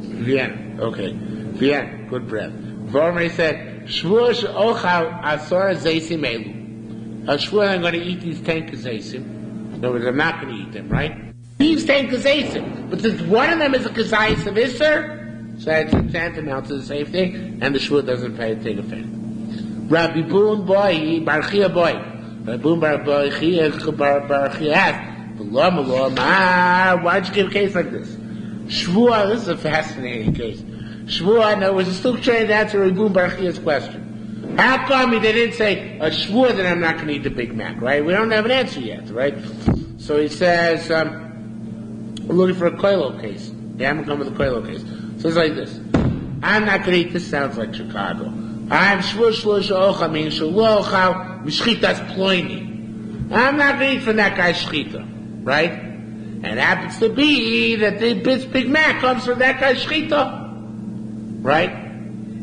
Vienna. Okay. Vienna. Good bread. Vormei said, Shvuah she'ochal asor zeisim elu. A shvuah, I'm going to eat these 10 kazaysim. In other words, I'm not going to eat them, right? These 10 kazaysim. But since one of them is a kazayis of Isser, so that's tantamount to the same thing, and the shvuah doesn't take effect. Rabbi Boon boy, Barchia boy. Rabbi Boon Barchia asked, why'd you give a case like this? Shvuah, this is a fascinating case. Shvuah, no, was still trying to answer Rabbi Barchia's question. How come they didn't say a shvuah that I'm not going to eat the Big Mac, right? We don't have an answer yet, right? So he says, we're looking for a koilo case. They haven't come with a koilo case. So it's like this. I'm not going to eat, this sounds like Chicago. I'm shvuah shlosh mean shalochal mishchitas ploini. I'm not going to eat from that guy's shchita, right? And it happens to be that the Big Mac comes from that guy's shchita, right?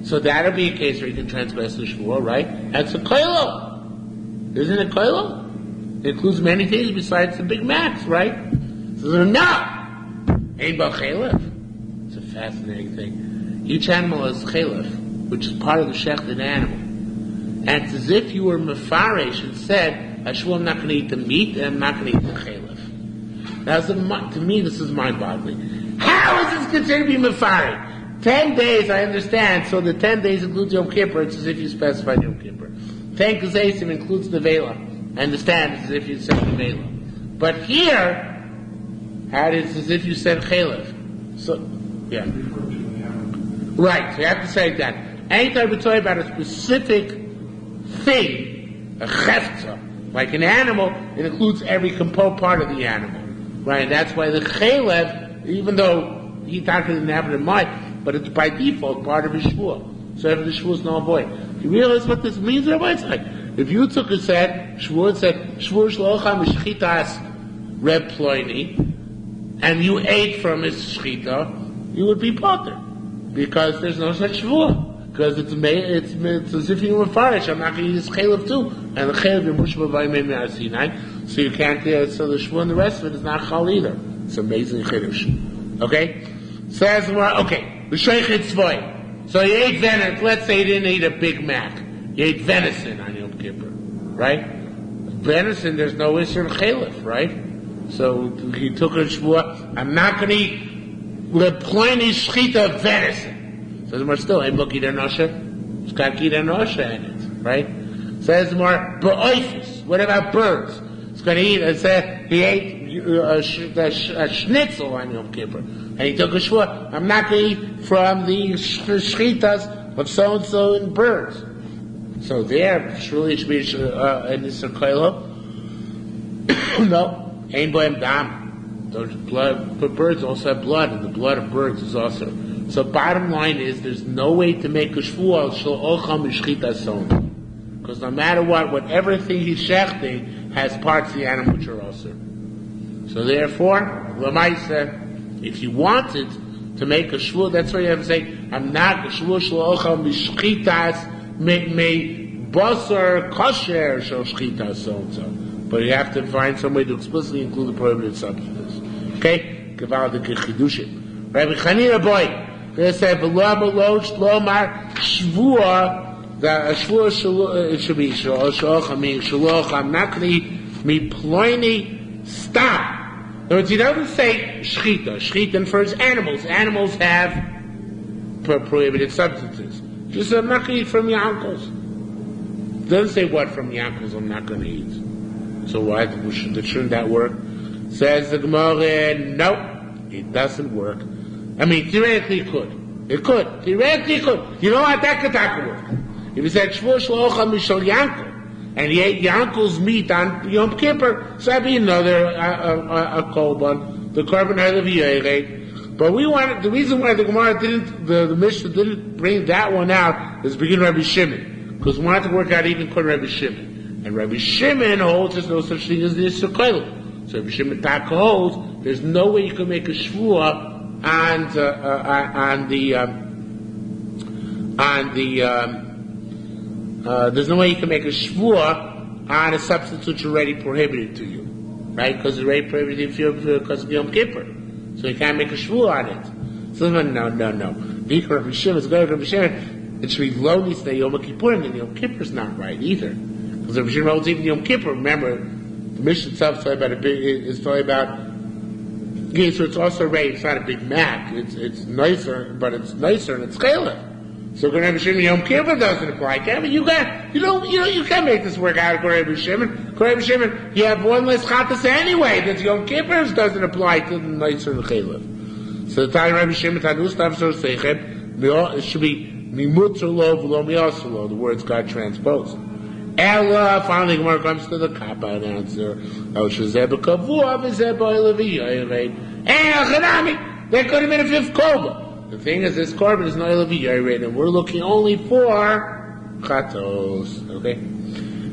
So that'll be a case where you can transgress the shvuah, right? That's a koilo. Isn't it koilo? It includes many things besides the Big Macs, right? So no! Ain't about chalef. It's a fascinating thing. Each animal has chalef, which is part of the shechted animal. And it's as if you were mefarish and said, Ashua, I'm not going to eat the meat and I'm not going to eat the chalef. Now, to me, this is mind-boggling. How is this considered to be mefarish? 10 days, I understand, so the 10 days includes Yom Kippur, it's as if you specified Yom Kippur. 10 Kazaysim includes the Vela. I understand, it's as if you said the Vela. But here, it's as if you said Chalef. So, yeah. Right, so you have to say that. Anytime we talk about a specific thing, a chefza, like an animal, it includes every part of the animal. Right, and that's why the Chalef, even though he didn't have it in mind, but it's by default part of his shvuah. So after the shvuah is null and void. You realize what this means, Rabbi? It's like, if you took and said, shvuah shlocha mishchitas reb ploini, and you ate from his shchita, you would be potter. Because there's no such shvuah. because it's as if you were farish. I'm not going to use chaylev too, and the chaylev you're mushba v'ayimei me'asinai, so you can't. So the shvu and the rest of it is not chal either. It's amazing chiddush. Okay, says okay, the sheichet tzvoi. So you ate venison. Let's say you didn't eat a Big Mac. You ate venison on Yom Kippur, right? Venison, there's no issur of chaylev, right? So he took a shvua. I'm not going to eat plenty shchita venison. Says more still, hey, look, eat a nosha. It's got to eat a nosha in it, right? Says more, ba'oifis. What about birds? It's going to eat. It said he ate a schnitzel on Yom Kippur, and he took a shvua. I'm not going to eat from the shchitas of so and so in birds. So there, surely it should be an issur koilo. No. Ein boim dam. Those blood, but birds also have blood, and the blood of birds is also. So bottom line is, there's no way to make a shvuah shel ocham mishchita son. Because no matter what, whatever thing he's shechting has parts of the animal which are also. So therefore, lamaisa, if you wanted to make a shvuah, that's why you have to say, I'm not a shvuah shel ocham mishchitas me basar kosher shel shchita so and so. But you have to find some way to explicitly include the prohibited substances. Okay? Gevaldik chidushim. Rabbi Chanina boy, they say v'lo maloch lomar shvua. That a shvua it should be shaloch. I mean shaloch. I'm not going to eat me ploini. Stop. In other words, he doesn't say shchita. Shchita for his animals. Animals have prohibited substances. Just I'm not going to eat from your uncles. Doesn't say what from your uncles I'm not going to eat. So why shouldn't that work? Says the Gemara, no, it doesn't work. I mean, theoretically it could. It could. Theoretically it could. You know what? That could work. If he said shvuah shlocha mishal yankel, and he ate Yankel's meat on Yom Kippur, so that'd be another a korban. The korban had of Yerushalmi. But we wanted, the reason why the Gemara didn't, the Mishnah didn't bring that one out is begin Rabbi Shimon, because we wanted to work out even for Rabbi Shimon. And Rabbi Shimon holds there's no such thing as the issur koilo. So Rabbi Shimon Taka holds there's no way you can make a shvuah there's no way you can make a shvuah on a substance which is already prohibited to you, right? Because it's already prohibited if you're because of Yom Kippur, so you can't make a shvuah on it. So no. Because Rabbi Shimon is going to Rabbi Shimon. It should be lonely stay Yom Kippurim, and Yom Kippur's not right either. Because Rabbi Shimon holds even Yom Kippur. Remember, the Mishnah itself is talking about yeah, so it's also right. It's not a Big Mac. It's nicer, but it's nicer and it's chaylev. So Rabbi Shimon Yom Kippur doesn't apply. You can't make this work out. Rabbi Shimon, you have one less chatas anyway. That Yom Kippur's doesn't apply to the nicer and chaylev. So the time Rabbi Shimon Tanus Tavsor Seichem, it should be Mimutzer Lo V'Lo Mi'aseh Lo. The words got transposed. Ella, finally, Gemara comes to the cop-out answer. There could have been a fifth korban. The thing is, this korban is not Levi, and we're looking only for chatos. Okay?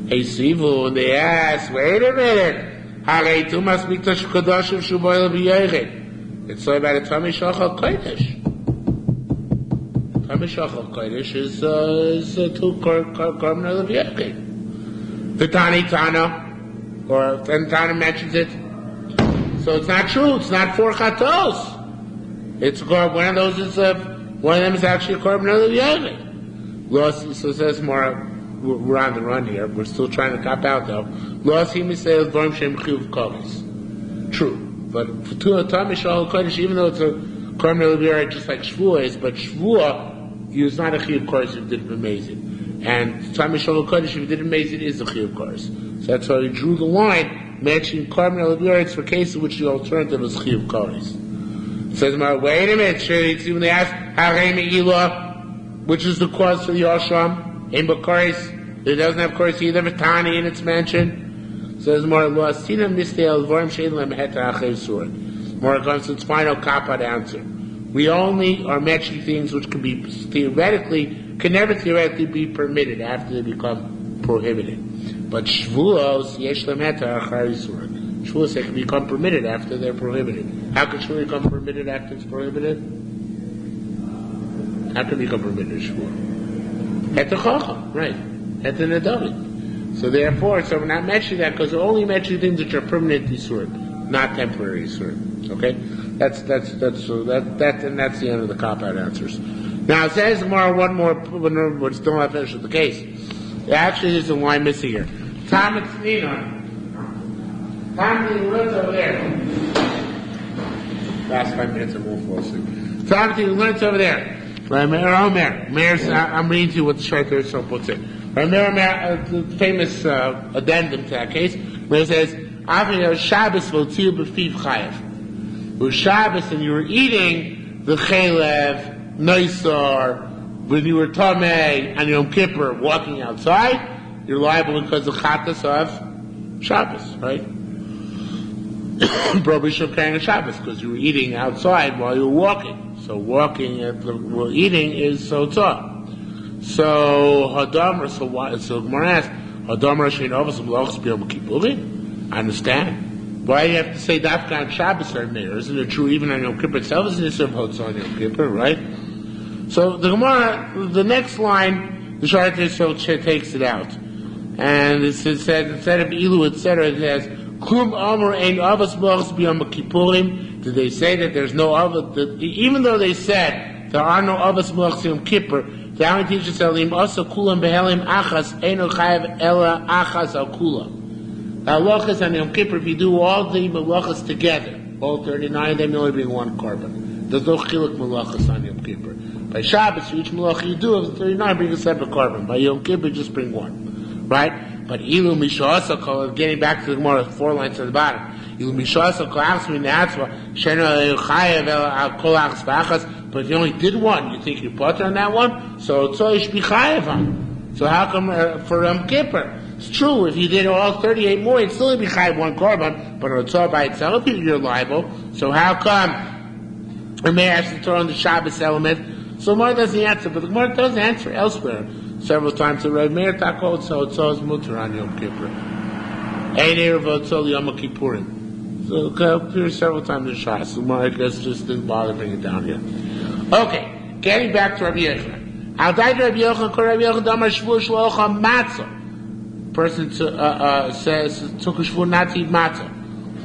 Hey, Sivu, and they ask, wait a minute. Hareitu must be Tosh Kodashim Shuboy Levi. It's so about a Tami Shachal Kodesh. Tami Shachal Kodesh is two korban Levi. The Tana, or then Tana mentions it. So it's not true. It's not for chatos. It's one of those is one of them is actually a korban levi. So it says more. We're on the run here. We're still trying to cop out though. True, but for Tam Mishal Kodesh, even though it's a korban levi, just like Shavuos is, but Shavuos is not a chiyuv kodesh if you did amazing. And Tam Mishal Kodesh, if you did amazing, is a chiyuv kodesh. So that's why we drew the line mentioning korban levi for cases in which the alternative is chiyuv kodesh. Says, wait a minute, see when they ask, which is the cause for the Yerushalmi? In Bakaris, it doesn't have Koris either, Vitani in its mention. Says, more comes to its final kapad answer. We only are mentioning things which can be can never theoretically be permitted after they become prohibited. But Shavuos, yesh lem heter achar Yisurin. Shavuos, they can become permitted after they're prohibited. How can Shavuos become permitted after it's prohibited? How can it become permitted, Shavuos? At the Chacham, right? At the Nadavi. So therefore, so we're not mentioning that because we're only mentioning things which are permanent Yisurim, not temporary Yisurim. Okay? That's and that's the end of the cop-out answers. Now it says tomorrow one more, but still not finished with the case. Actually, there's a line missing here. Tom and Nina. Tom lives over there. Last 5 minutes and we'll fall asleep. Tom lives over there. I'm reading to you what the Shaitar so puts it. The famous addendum to that case, where it says, Shabbos v'otzir b'fiv chayev. It was Shabbos and you were eating the chalev, Naisar, when you were Tameh and Yom Kippur walking outside, you're liable because of Chatas of Shabbos, right? Probably should carry a Shabbos because you were eating outside while you were walking. So walking and eating is so tough. So Hadamar, so Gemara asks, Hadamar Shein Avos Melachos B'Yom Kippurim? I understand. Why do you have to say Dafka on Shabbos or Meir? Isn't it true even on Yom Kippur itself? Isn't it serve Hotzah on Yom Kippur, right? So the Gemara, the next line, the Shaitar takes it out. And it says, instead of Ilu, etc., it says, Klum Amar Ein Avos Melachos B'Yom Kippurim. Did they say that there's no Avos, even though they said there are no Avos Melachos Yom Kippur, the only teacher said, Lim Asa Kulam Behelim Achas Eino Chayev Ela Achas Al Kula. The halachas on Yom Kippur, if you do all the malachas together, all 39 of them, you only bring one carbon. There's no chiluk malachas on Yom Kippur. By Shabbos, for each malacha you do, of the 39, bring a separate carbon. By Yom Kippur, just bring one. Right? But Ilu Mishasa Kol, getting back to the Gemara, 4 lines at the bottom. Ilu Mishasa Kol Achas Minatzva, Shena Chayev Ela Kol Achas V'Achas, but if you only did one, you think you're potter on that one? So Tzoyish B'Chayev on. So how come for Yom Kippur? It's true, if you did all 38 more, you'd still be chayav one korban, but it's all by itself, you're liable. So how come a mayor has to throw on the Shabbos element? So Gemara doesn't answer, but the Gemara does answer elsewhere several times. So Rav Meir Takol, so it's all mutter on Yom Kippur. Ein Erev Otzol Yom Kippurim. So it appears several times in Shas. So Gemara, I guess, just didn't bother bringing it down here. Okay, getting back to Rabbi Yochanan. Al Dai Rabbi Yochanan, Kol Rabbi Yochanan, Damar Shavuos Shlocha Matzah. Person says took a shvur not to eat matzah.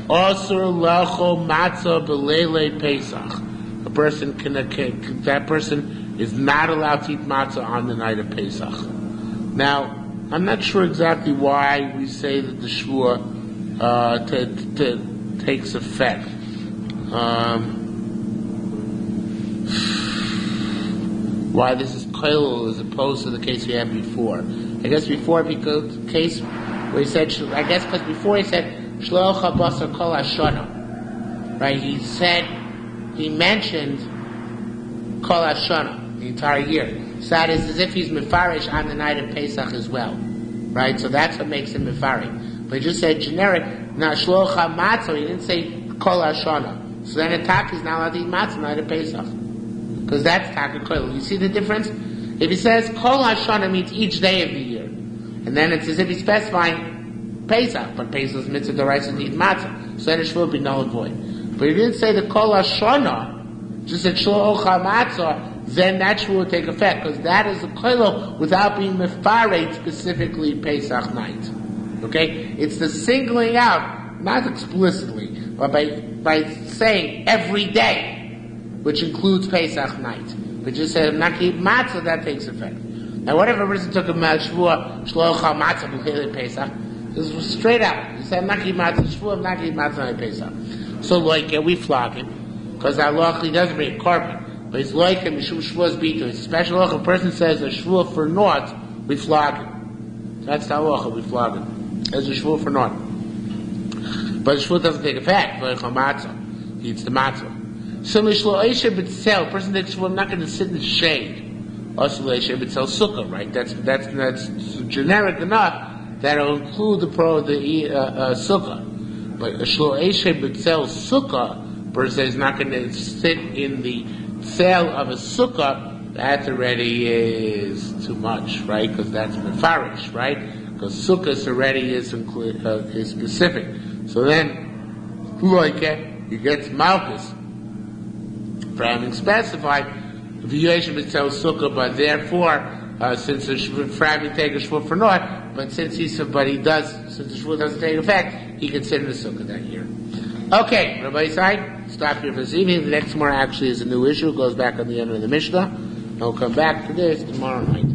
Asur lacho matzah belele Pesach. A person that person is not allowed to eat matzah on the night of Pesach. Now, I'm not sure exactly why we say that the shvur takes effect. Why this is koil as opposed to the case we had before. I guess before, because the case where he said, I guess because before he said, Shlocha Basar Kol Hashana. Right? He mentioned Kol Hashana, the entire year. So that is as if he's Mefarish on the night of Pesach as well. Right? So that's what makes him Mefarish. But he just said generic, not Shlocha Matzah, he didn't say Kol Hashana. So then a tak is not allowed to eat matzah on the night of Pesach. Because that's tak and koil. You see the difference? If he says Kol Hashana means each day of the year, and then it's as if he's specifying Pesach, but Pesach's mitzvah d'oraisa to eat matzah, so then it should be null and void. But he didn't say the Kol Hashana, just said Shlocha Matzah, then that should take effect, because that is a koilo without being mefared specifically Pesach night. Okay? It's the singling out, not explicitly, but by saying every day, which includes Pesach night. But just said Naki Matzah, that takes effect. Now, whatever person took a Shvuah, Shlocha Matzah, B'chilei Pesach, this was straight out. He said Naki Matzah, Shvuah, Naki Matzah, Pesach. So, we flog him, because our law, he doesn't bring a carbon. But he's like him, Shvuah's Bito. It's a special law. A person says a Shvuah for naught, we flog him. That's the halacha, we flog him. There's a Shvuah for naught. But the Shvuah doesn't take effect. Matzah. He eats the matzah. Similarly, Shlo Eisha B'Tzel, person that I'm not going to sit in the shade. Also, Eisha B'Tzel Sukkah, right? That's generic enough that it'll include the Sukkah. But Shlo Eisha B'Tzel Sukkah, person is not going to sit in the tzel of a Sukkah. That already is too much, right? Because that's Mefarish, right? Because Sukkah already is specific. So then, he gets Malchus for having specified V'yoshem B'Tzel Sukkah, but therefore since the Shvuah take a Shvuah for naught, but since the Shvuah doesn't take effect, he can sit in the sukkah that year. Okay, Rabbi Isai, stop here for this evening. The next tomorrow actually is a new issue. It goes back on the end of the Mishnah. I'll come back to this tomorrow night.